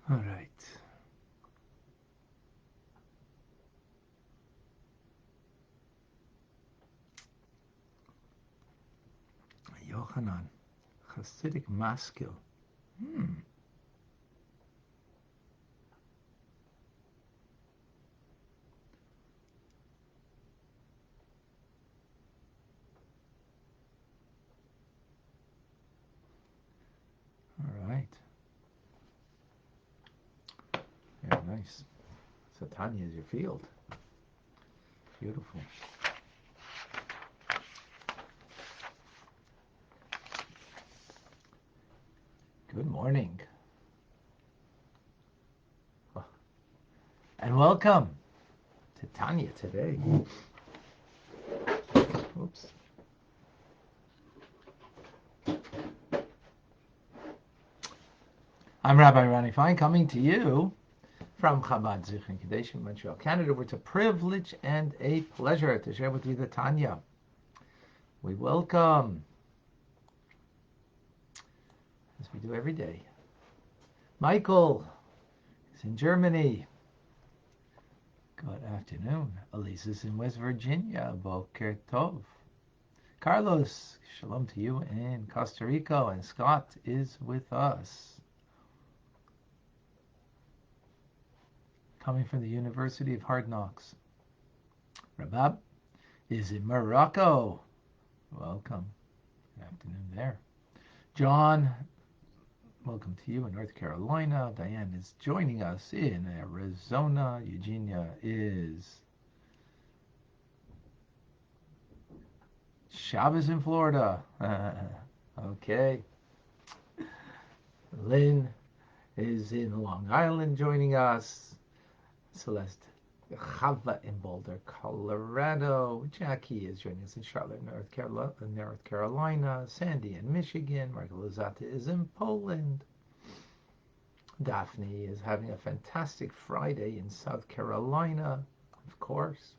All right. Yochanan, Hasidic maskil. All right. Very nice. So Tanya is your field. Beautiful. Good morning. And welcome to Tanya Today. Oops. I'm Rabbi Ronnie Fine, coming to you from Chabad Zichron Kadesh in Montreal, Canada. It's a privilege and a pleasure to share with you the Tanya. We welcome, as we do every day, Michael is in Germany. Good afternoon. Elise is in West Virginia. Boker Tov. Carlos, shalom to you in Costa Rica. And Scott is with us. Coming from the University of Hard Knocks. Rabbi is in Morocco. Welcome. Good afternoon there. John, welcome to you in North Carolina. Diane is joining us in Arizona. Eugenia is Shabbos in Florida. Okay. Lynn is in Long Island joining us. Celeste Chava in Boulder, Colorado. Jackie is joining us in Charlotte, North Carolina. Sandy in Michigan. Marco Lozata is in Poland. Daphne is having a fantastic Friday in South Carolina, of course.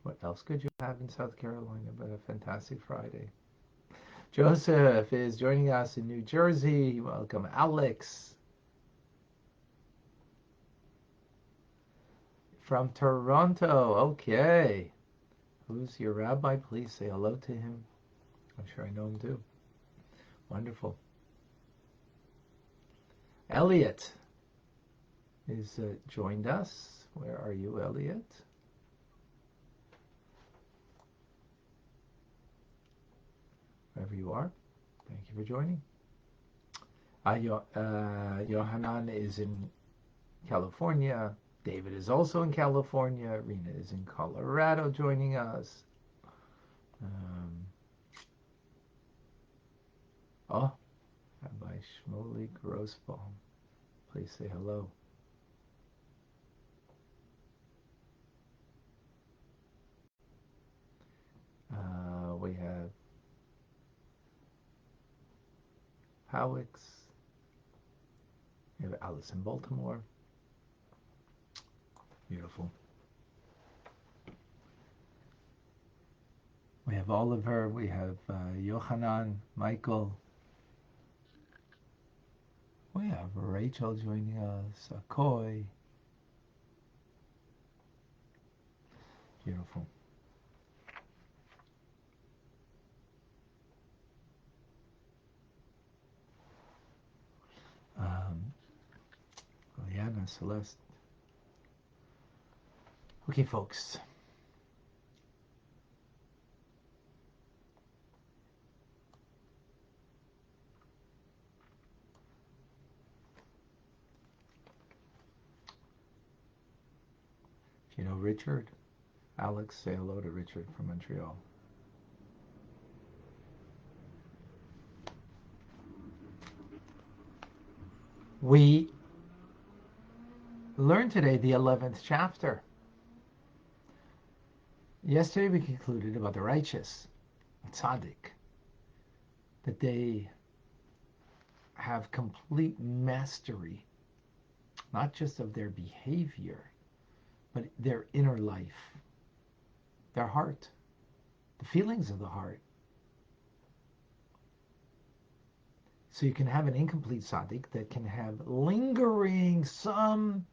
What else could you have in South Carolina but a fantastic Friday? Joseph is joining us in New Jersey. Welcome, Alex. From Toronto, okay. Who's your rabbi? Please say hello to him. I'm sure I know him too. Wonderful. Elliot is joined us. Where are you, Elliot? Wherever you are. Thank you for joining. Yohanan is in California. David is also in California. Rena is in Colorado joining us. Rabbi Shmuley Grossbaum. Please say hello. We have Howix. We have Alice in Baltimore. Beautiful. We have Oliver. We have Yohanan, Michael. We have Rachel joining us. Akoy. Beautiful. Liana, Celeste. Okay, folks. If you know Richard, Alex, say hello to Richard from Montreal. We learned today the 11th chapter. Yesterday we concluded about the righteous, tzaddik, that they have complete mastery, not just of their behavior, but their inner life, their heart, the feelings of the heart. So you can have an incomplete tzaddik that can have lingering, some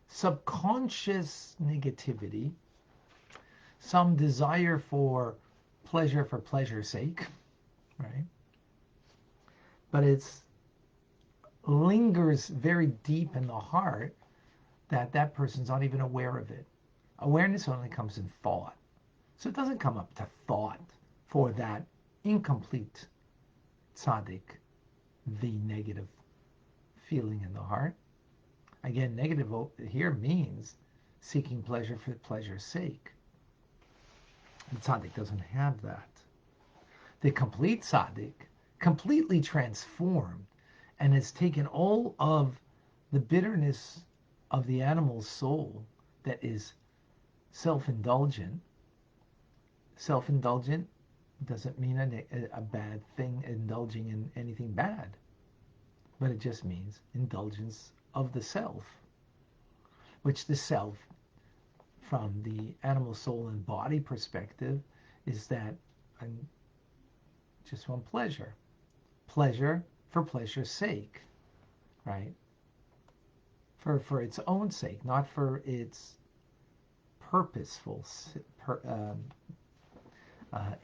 subconscious negativity, some desire for pleasure's sake, right? But it's lingers very deep in the heart that person's not even aware of it. Awareness only comes in thought. So it doesn't come up to thought for that incomplete tzaddik, the negative feeling in the heart. Again, negative here means seeking pleasure for pleasure's sake. The tzaddik doesn't have that. The complete tzaddik, completely transformed, and has taken all of the bitterness of the animal's soul that is self-indulgent. Self-indulgent doesn't mean a bad thing, indulging in anything bad, but it just means indulgence of the self, which the self, from the animal soul and body perspective, is that I just want pleasure for pleasure's sake, right? For its own sake, not for its purposeful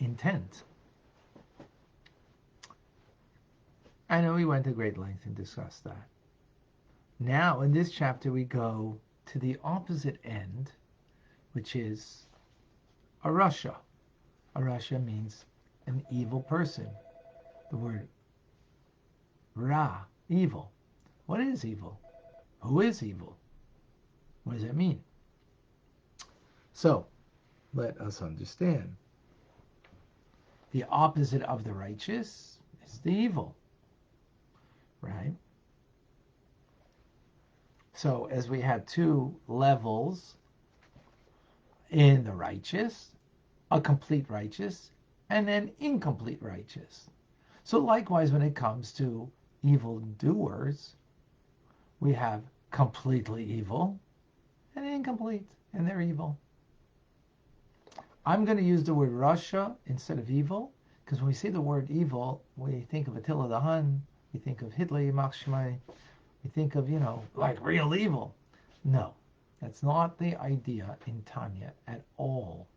intent. I know we went to great length and discussed that. Now, in this chapter, we go to the opposite end, which is a rasha. A rasha means an evil person. The word ra, evil. What is evil? Who is evil? What does that mean? So, let us understand. The opposite of the righteous is the evil, right? So, as we have two levels in the righteous, a complete righteous and an incomplete righteous. So likewise, when it comes to evil doers, we have completely evil and incomplete, and they're evil. I'm going to use the word rasha instead of evil, because when we say the word evil, we think of Attila the Hun, we think of Hitler, Yimach Shmai, we think of, like real evil. No, that's not the idea in Tanya at all,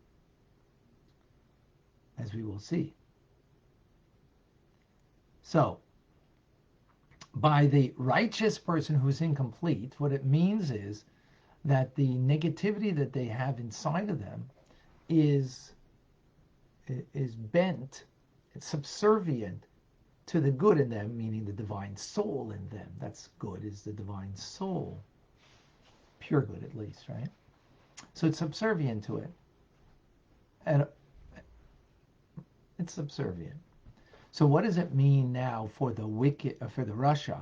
as we will see. So, by the righteous person who's incomplete, what it means is that the negativity that they have inside of them is bent, it's subservient to the good in them, meaning the divine soul in them. That's good, is the divine soul. Pure good, at least, right? So it's subservient to it. And it's subservient. So what does it mean now for the wicked, for the rasha?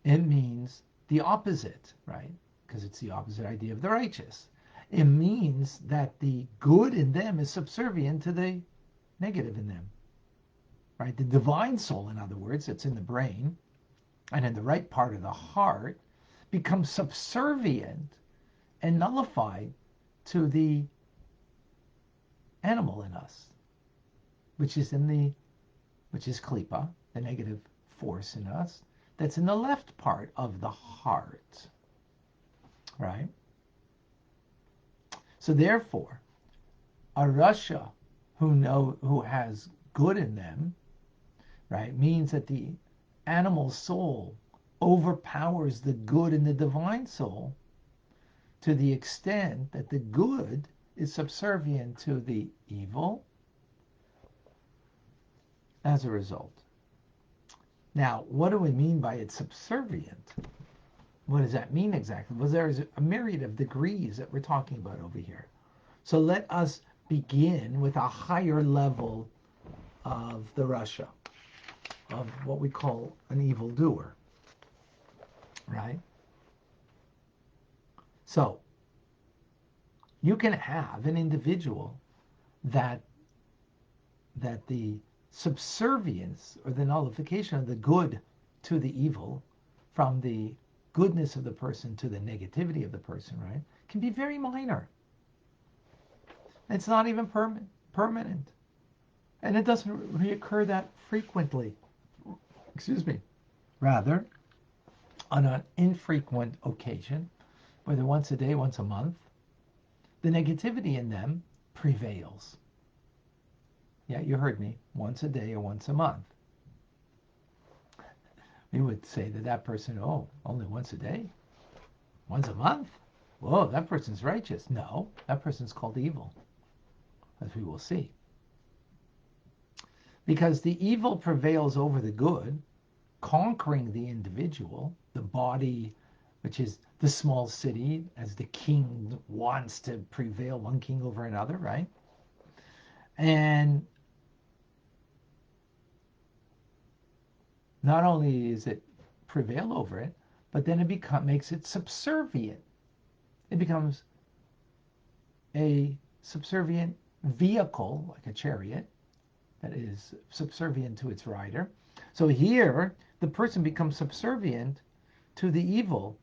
It means the opposite, right? Because it's the opposite idea of the righteous. It means that the good in them is subservient to the negative in them, right? The divine soul, in other words, that's in the brain and in the right part of the heart, becomes subservient and nullified to the animal in us, which is klipa, the negative force in us, that's in the left part of the heart, right? So therefore, a rasha who has good in them, right, means that the animal soul overpowers the good in the divine soul to the extent that the good is subservient to the evil as a result. Now, what do we mean by it's subservient? What does that mean exactly? Well, there's a myriad of degrees that we're talking about over here. So let us begin with a higher level of the rasha, of what we call an evildoer, right? So you can have an individual that the subservience or the nullification of the good to the evil, from the goodness of the person to the negativity of the person, right, can be very minor. It's not even permanent. And it doesn't reoccur that frequently. Excuse me. Rather, on an infrequent occasion, whether once a day, once a month, the negativity in them prevails. Yeah, you heard me. Once a day or once a month. We would say that that person, oh, only once a day? Once a month? Whoa, that person's righteous. No, that person's called evil, as we will see. Because the evil prevails over the good, conquering the individual, the body, which is the small city, as the king wants to prevail one king over another, right? And not only is it prevail over it, but then it makes it subservient. It becomes a subservient vehicle, like a chariot, that is subservient to its rider. So here, the person becomes subservient to the evil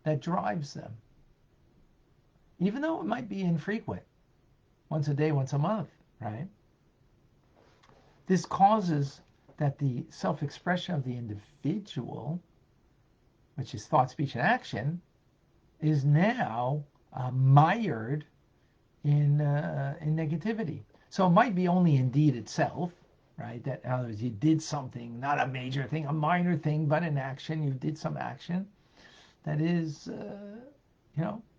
that drives them, even though it might be infrequent, once a day, once a month, right? This causes that the self-expression of the individual, which is thought, speech, and action, is now mired in negativity. So it might be only in deed itself, right? That in other words, you did something, not a major thing, a minor thing, but an action. You did some action that is,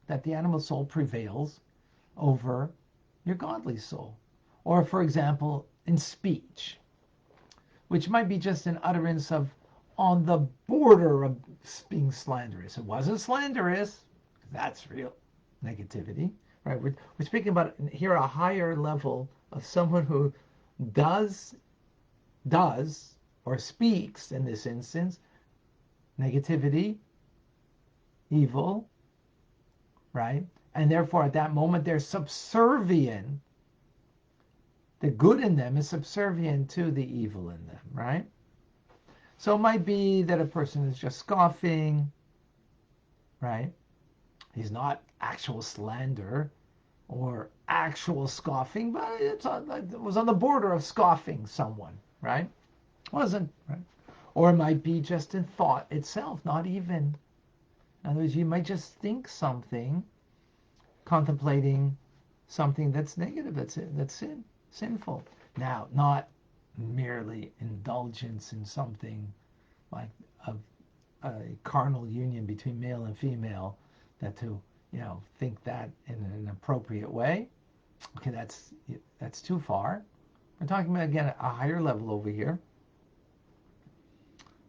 that the animal soul prevails over your godly soul. Or, for example, in speech, which might be just an utterance of on the border of being slanderous. It wasn't slanderous. That's real negativity, right? We're speaking about here a higher level of someone who does, or speaks in this instance, negativity, evil, right? And therefore at that moment they're subservient. The good in them is subservient to the evil in them, right? So it might be that a person is just scoffing, right? He's not actual slander or actual scoffing, but it was on the border of scoffing someone, right? Wasn't, right? Or it might be just in thought itself, not even. In other words, you might just think something, contemplating something that's negative, that's sinful. Now, not merely indulgence in something like a carnal union between male and female, that to think that in an appropriate way. Okay, that's too far. We're talking about, again, a higher level over here.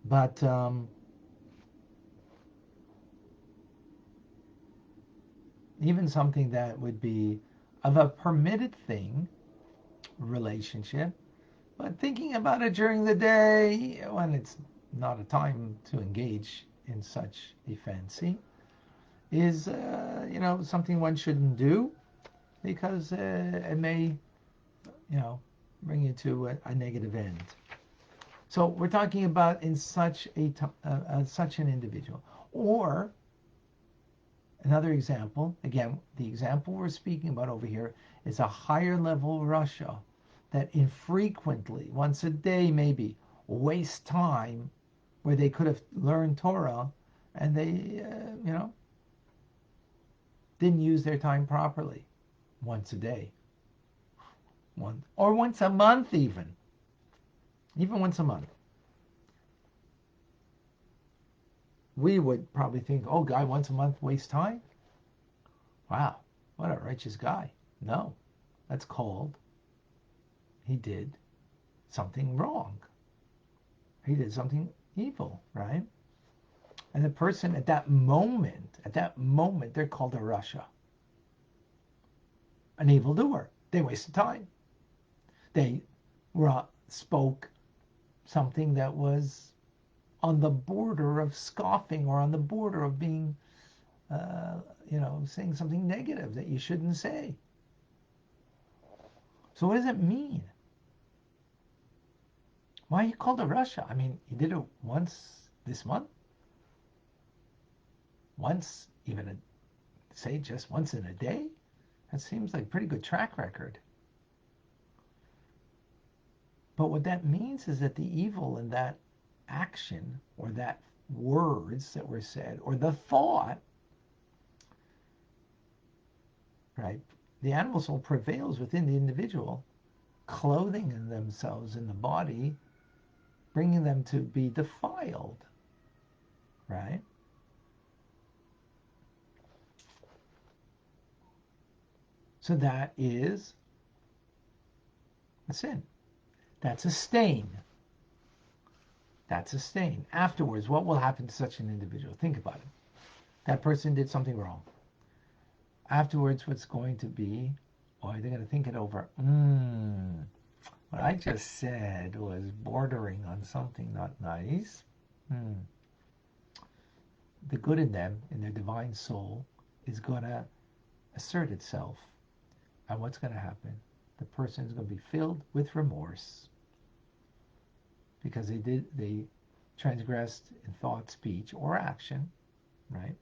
But even something that would be of a permitted thing, relationship, but thinking about it during the day when it's not a time to engage in such a fancy is, something one shouldn't do, because it may, bring you to a negative end. So we're talking about in such such an individual. Or another example, again, the example we're speaking about over here is a higher level Russia that infrequently, once a day maybe, waste time where they could have learned Torah, and they, didn't use their time properly. Once a day, or once a month, even once a month. We would probably think, oh, guy once a month wastes time? Wow, what a righteous guy. No, that's called he did something wrong. He did something evil, right? And the person at that moment, they're called a Rasha, an evildoer. They wasted time. They spoke something that was on the border of scoffing, or on the border of being, saying something negative that you shouldn't say. So what does it mean? Why are you called a Rasha? I mean, you did it once this month? Once, even say just once in a day? That seems like a pretty good track record. But what that means is that the evil in that action or that words that were said or the thought, right? The animal soul prevails within the individual, clothing themselves in the body, bringing them to be defiled, right? So that is a sin. That's a stain. That's a stain. Afterwards, what will happen to such an individual? Think about it. That person did something wrong. Afterwards, what's going to be, or they're going to think it over. What I just said was bordering on something not nice. The good in them, in their divine soul, is going to assert itself. And what's going to happen? The person is going to be filled with remorse because they transgressed in thought, speech, or action, right?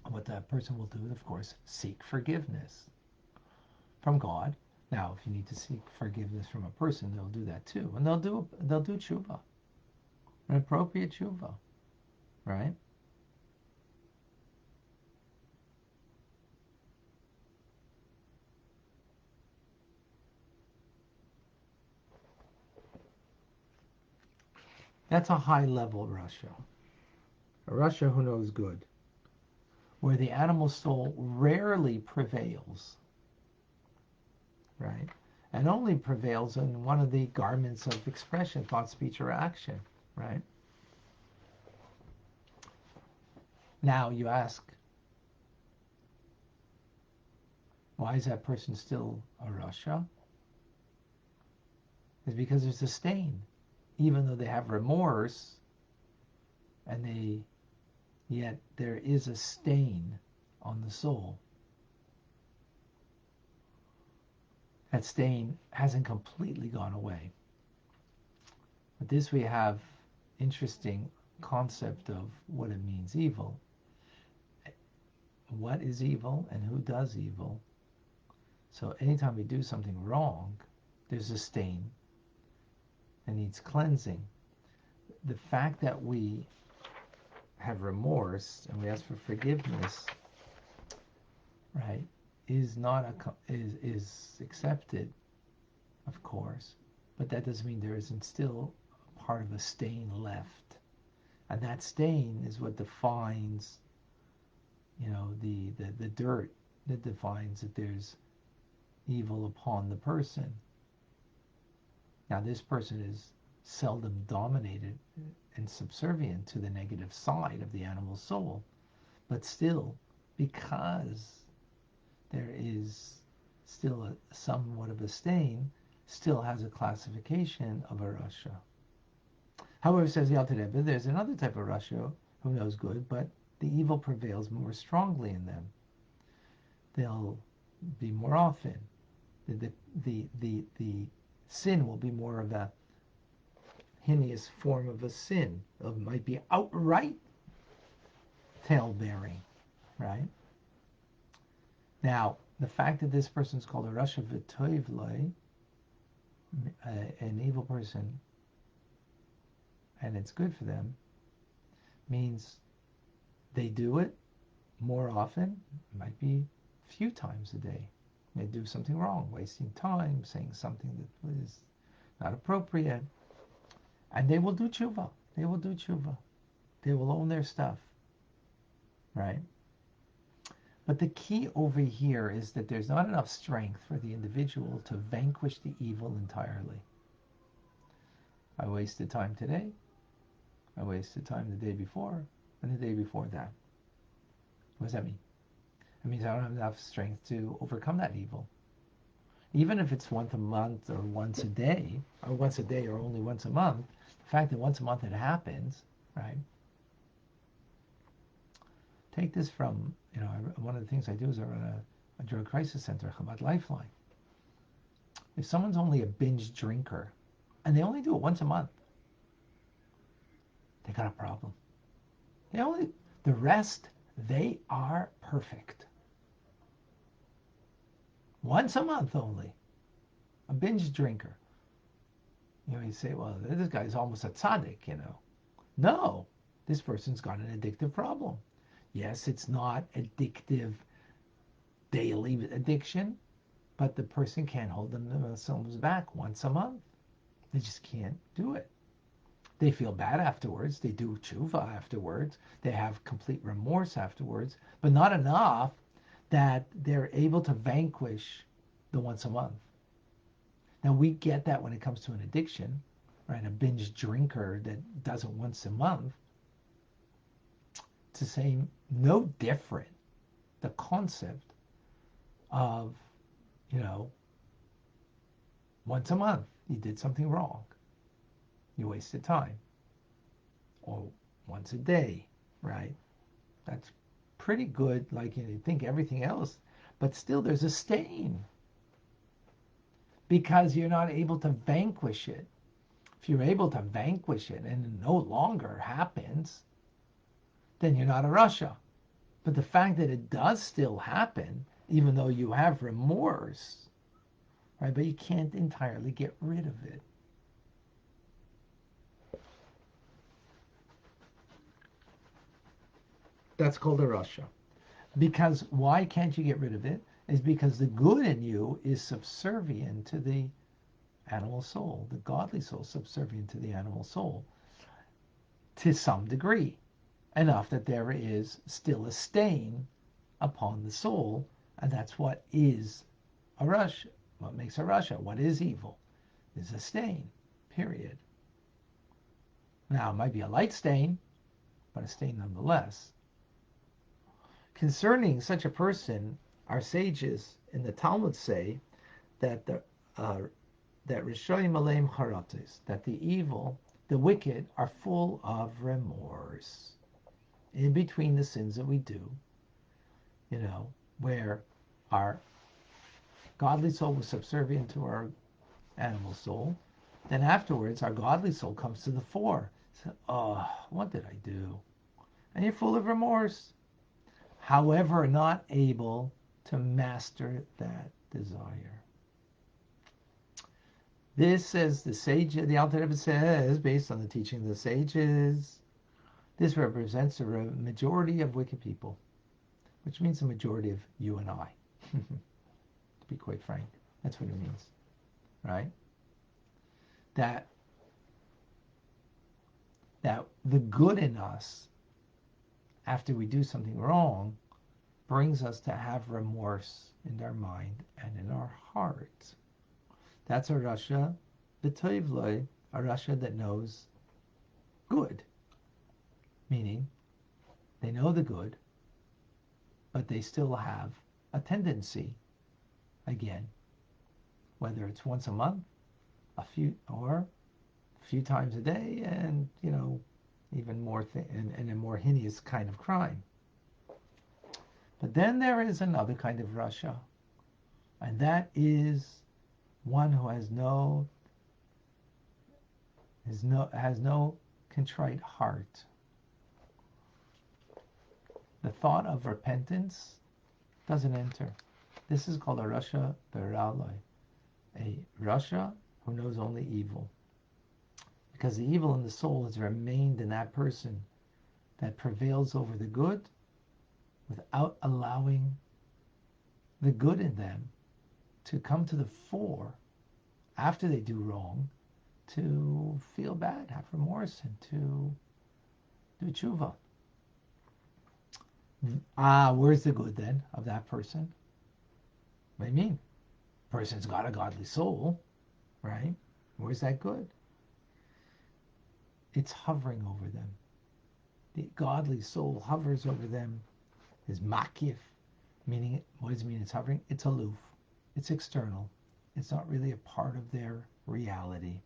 And what that person will do, of course, seek forgiveness from God. Now, if you need to seek forgiveness from a person, they'll do that too, and they'll do tshuva, an appropriate tshuva, right? That's a high-level Russia, a Russia who knows good, where the animal soul rarely prevails, right? And only prevails in one of the garments of expression, thought, speech, or action, right? Now you ask, why is that person still a Russia? It's because there's a stain. Even though they have remorse, and yet there is a stain on the soul. That stain hasn't completely gone away. With this we have interesting concept of what it means evil. What is evil and who does evil? So anytime we do something wrong, there's a stain that needs cleansing. The fact that we have remorse and we ask for forgiveness, right, is accepted, of course, but that doesn't mean there isn't still part of a stain left, and that stain is what defines, the dirt that defines that there's evil upon the person. Now, this person is seldom dominated and subservient to the negative side of the animal soul, but still, because there is still somewhat of a stain, still has a classification of a Rasha. However, says the Alter Rebbe, there's another type of Rasha who knows good, but the evil prevails more strongly in them. They'll be more often. The sin will be more of a heinous form of a sin. It might be outright tail-bearing, right? Now, the fact that this person is called a Rasha v'toivloi, an evil person, and it's good for them, means they do it more often. It might be a few times a day. They do something wrong, wasting time, saying something that is not appropriate. And they will do tshuva. They will do tshuva. They will own their stuff. Right? But the key over here is that there's not enough strength for the individual to vanquish the evil entirely. I wasted time today. I wasted time the day before, and the day before that. What does that mean? It means I don't have enough strength to overcome that evil. Even if it's once a month or once a day, or only once a month, the fact that once a month it happens, right? Take this from, one of the things I do is I run a drug crisis center, Chabad Lifeline. If someone's only a binge drinker, and they only do it once a month, they got a problem. The rest, they are perfect. Once a month only, a binge drinker. You say, well, this guy's almost a tzaddik. No, this person's got an addictive problem. Yes, it's not addictive daily addiction, but the person can't hold themselves back once a month. They just can't do it. They feel bad afterwards. They do tshuva afterwards. They have complete remorse afterwards, but not enough that they're able to vanquish the once a month. Now, we get that when it comes to an addiction, right? A binge drinker that does it once a month. It's the same, no different. The concept of, once a month, you did something wrong. You wasted time. Or once a day, right? That's pretty good, like you think everything else, but still there's a stain because you're not able to vanquish it. If you're able to vanquish it and it no longer happens, then you're not a Rasha. But the fact that it does still happen, even though you have remorse, right? But you can't entirely get rid of it. That's called a Rasha. Because why can't you get rid of it? Is because the good in you is subservient to the animal soul. The godly soul is subservient to the animal soul to some degree. Enough that there is still a stain upon the soul, and that's what is a Rasha. What makes a Rasha? What is evil? Is a stain, period. Now, it might be a light stain, but a stain nonetheless. Concerning such a person, our sages in the Talmud say that that Rishonim Aleim Charates, that the evil, the wicked, are full of remorse. In between the sins that we do, where our godly soul was subservient to our animal soul, then afterwards our godly soul comes to the fore. So, oh, what did I do? And you're full of remorse. However, not able to master that desire. This, as the sage, the Alter Rebbe says, based on the teaching of the sages, this represents a majority of wicked people, which means the majority of you and I. To be quite frank, that's what it means, right? That the good in us, after we do something wrong, brings us to have remorse in our mind and in our heart. That's a Rasha, b'toivloi, a Rasha that knows good. Meaning, they know the good, but they still have a tendency, again, whether it's once a month, a few times a day, and even more and a more heinous kind of crime. But then there is another kind of Rasha, and that is one who has no contrite heart. The thought of repentance doesn't enter. This is called a Rasha Beraloi, a Rasha who knows only evil. Because the evil in the soul has remained in that person that prevails over the good without allowing the good in them to come to the fore after they do wrong, to feel bad, have remorse, and to do tshuva. Where's the good then of that person? What do you mean? Person's got a godly soul, right? Where's that good? It's hovering over them. The godly soul hovers over them, is makif, meaning, what does it mean it's hovering? It's aloof. It's external. It's not really a part of their reality.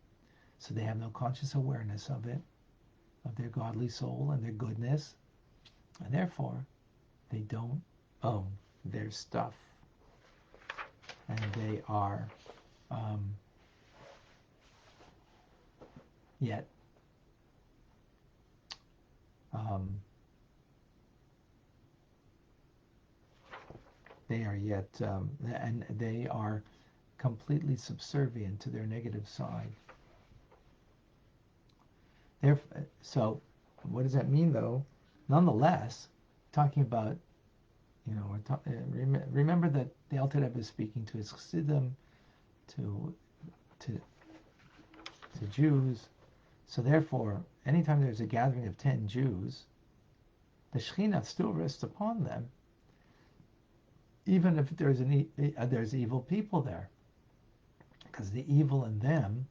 So they have no conscious awareness of it, of their godly soul and their goodness. And therefore, they don't own their stuff. And they are yet and they are completely subservient to their negative side. So what does that mean, though? Nonetheless, talking about, remember that the Alter Rebbe is speaking to his Chassidim, to Jews. So therefore, anytime there's a gathering of 10 Jews, the Shekhinah still rests upon them, even if there's evil people there, because the evil in them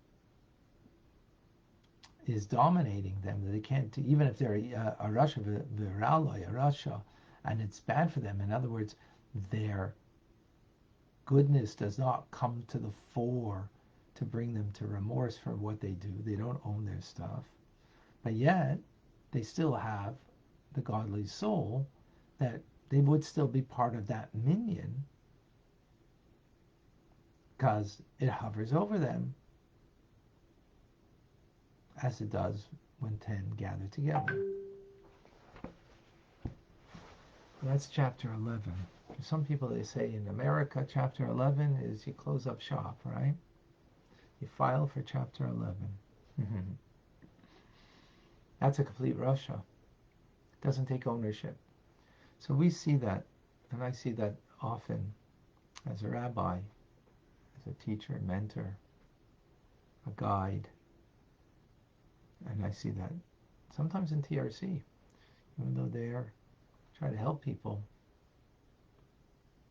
is dominating them. That they can't, even if they're a Rasha viraloi, a Rasha, and it's bad for them. In other words, their goodness does not come to the fore to bring them to remorse for what they do. They don't own their stuff, but yet they still have the godly soul, that they would still be part of that minyan because it hovers over them as it does when 10 gather together. That's chapter 11. Some people, they say in America, chapter 11 is you close up shop, right? You file for chapter 11. That's a complete Russia. It doesn't take ownership. So we see that, and I see that often as a rabbi, as a teacher, mentor, a guide. And I see that sometimes in TRC, even though they're trying to help people,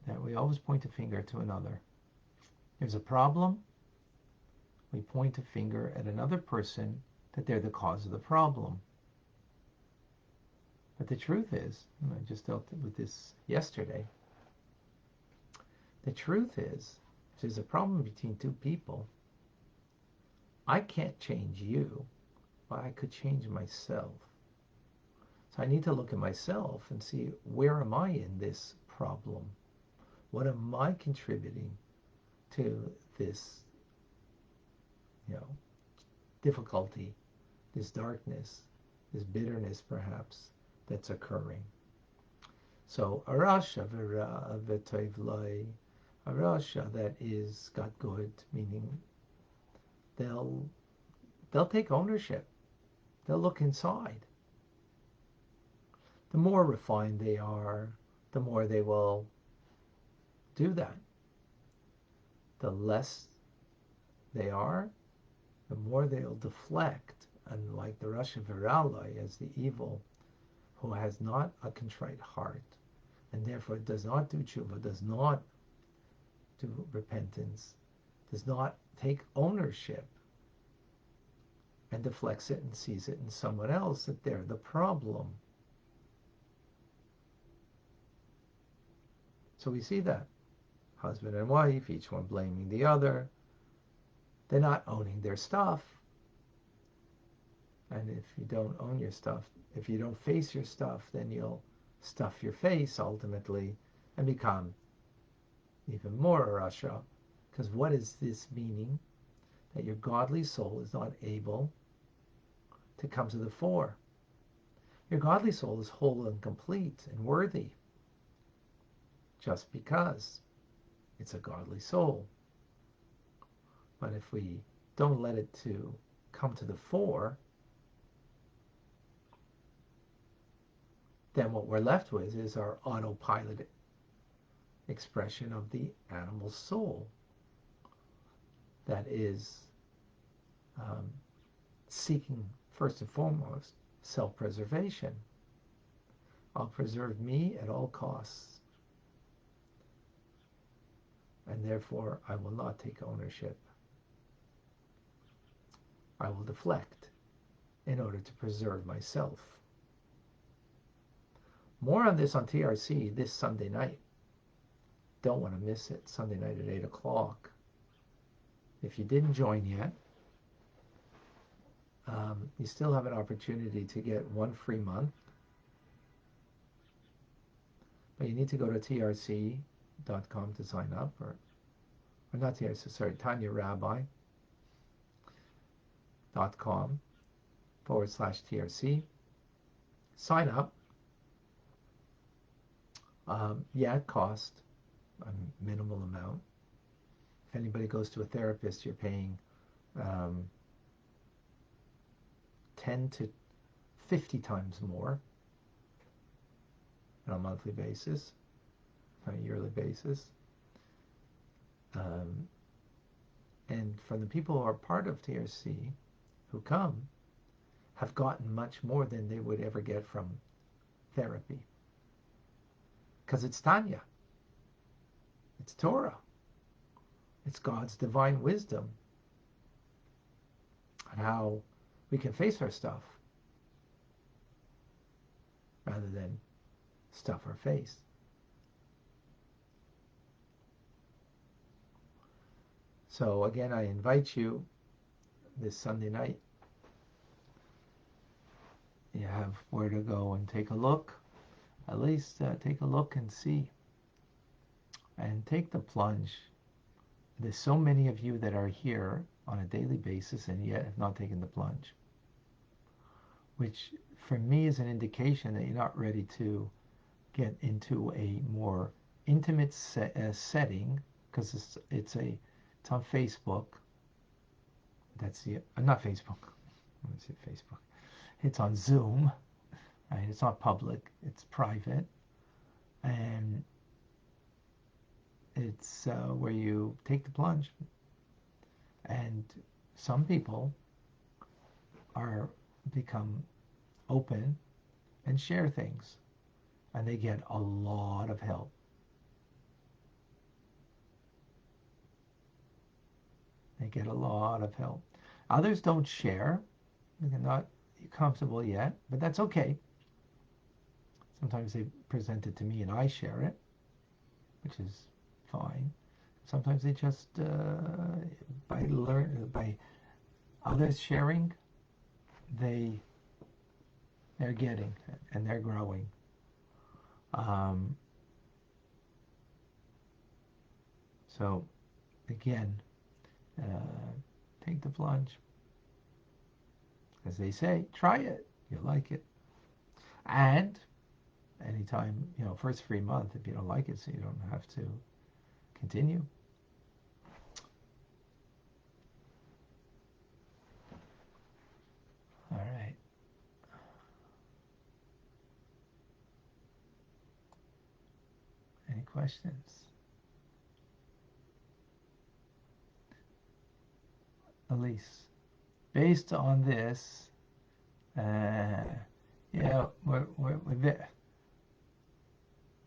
that we always point a finger to another. There's a problem, we point a finger at another person that they're the cause of the problem. But the truth is, and I just dealt with this yesterday, the truth is, if there's a problem between two people, I can't change you, but I could change myself. So I need to look at myself and see, where am I in this problem? What am I contributing to this, difficulty, this darkness, this bitterness perhaps that's occurring? So a rasha v'toiv loi, a rasha that is got good, meaning they'll take ownership. They'll look inside. The more refined they are, the more they will do that. The less they are, the more they'll deflect, and like the Rasha viraloi, as the evil, who has not a contrite heart, and therefore does not do tshuva, does not do repentance, does not take ownership, and deflects it and sees it in someone else, that they're the problem. So we see that. Husband and wife, each one blaming the other. They're not owning their stuff. And if you don't own your stuff, if you don't face your stuff, then you'll stuff your face ultimately and become even more a rasha. Because what is this meaning? That your godly soul is not able to come to the fore. Your godly soul is whole and complete and worthy, just because it's a godly soul. But if we don't let it to come to the fore, then what we're left with is our autopilot expression of the animal soul that is seeking, first and foremost, self-preservation. I'll preserve me at all costs, and therefore I will not take ownership. I will deflect in order to preserve myself. More on this on TRC this Sunday night. Don't want to miss it. Sunday night at 8 o'clock. If you didn't join yet, you still have an opportunity to get one free month. But you need to go to trc.com to sign up, or not TRC, sorry, Tanya Rabbi.com/TRC. Sign up. It costs a minimal amount. If anybody goes to a therapist, you're paying 10 to 50 times more on a monthly basis, on a yearly basis. And from the people who are part of TRC who come, have gotten much more than they would ever get from therapy. Because it's Tanya. It's Torah. It's God's divine wisdom on how we can face our stuff rather than stuff our face. So again, I invite you this Sunday night. You have where to go and take a look. At least take a look and see. And take the plunge. There's so many of you that are here on a daily basis and yet have not taken the plunge. Which for me is an indication that you're not ready to get into a more intimate setting, because it's on Facebook. That's the not Facebook. Let me say Facebook. It's on Zoom. Right? It's not public. It's private, and it's where you take the plunge. And some people become open and share things, and they get a lot of help. They get a lot of help. Others don't share. They're not comfortable yet, but that's okay. Sometimes they present it to me and I share it, which is fine. Sometimes they just by others sharing, they're getting and they're growing. So again, take the plunge. As they say, try it. You'll like it. And anytime, first free month, if you don't like it, so you don't have to continue. All right. Any questions? Elise, based on this,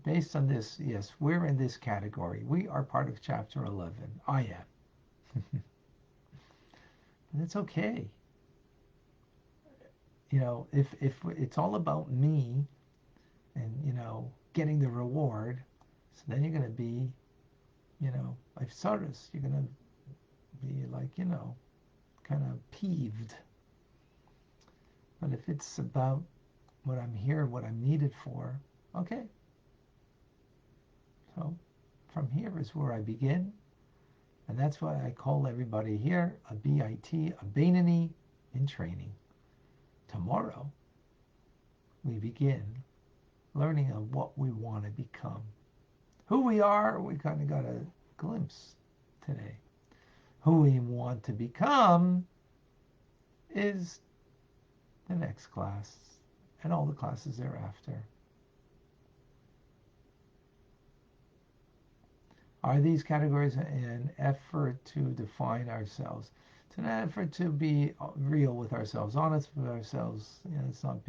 based on this, yes, we're in this category. We are part of Chapter 11. I am. And it's okay. If it's all about me and, getting the reward, so then you're going to be, like Saras, you're going to be like, kind of peeved. But if it's about what I'm here, what I'm needed for, okay. So from here is where I begin. And that's why I call everybody here a BIT, a Bainani in training. Tomorrow, we begin learning of what we want to become. Who we are, we kind of got a glimpse today. Who we want to become is the next class and all the classes thereafter. Are these categories an effort to define ourselves? It's an effort to be real with ourselves, honest with ourselves. Let's not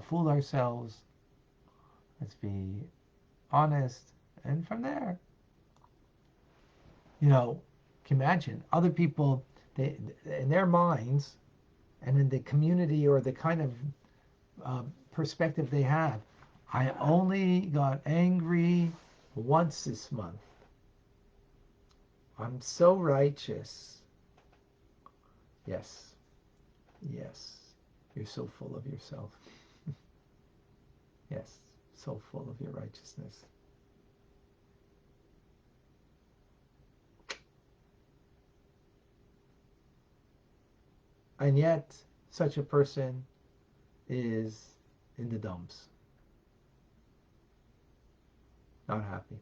fool ourselves. Let's be honest. And from there, can you imagine other people, they in their minds and in the community or the kind of perspective they have, I only got angry once this month. I'm so righteous. Yes. You're so full of yourself. Yes, so full of your righteousness. And yet, such a person is in the dumps. Not happy.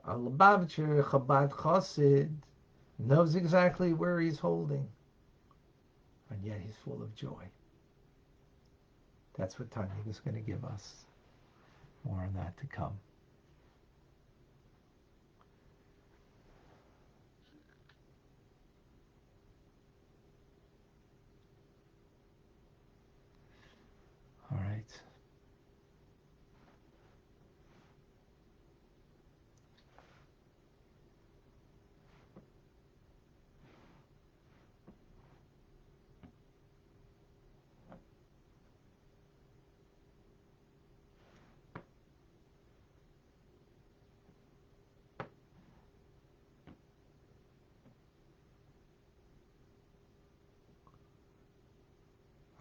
A Lubavitcher Chabad Chassid knows exactly where he's holding. and yet he's full of joy. That's what Tanya is going to give us. More on that to come. All right.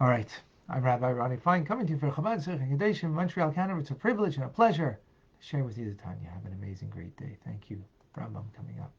All right. I'm Rabbi Ronnie Fine, coming to you for Chabad Tanya in Montreal, Canada. It's a privilege and a pleasure to share with you the Tanya. Have an amazing, great day. Thank you. Rambam coming up.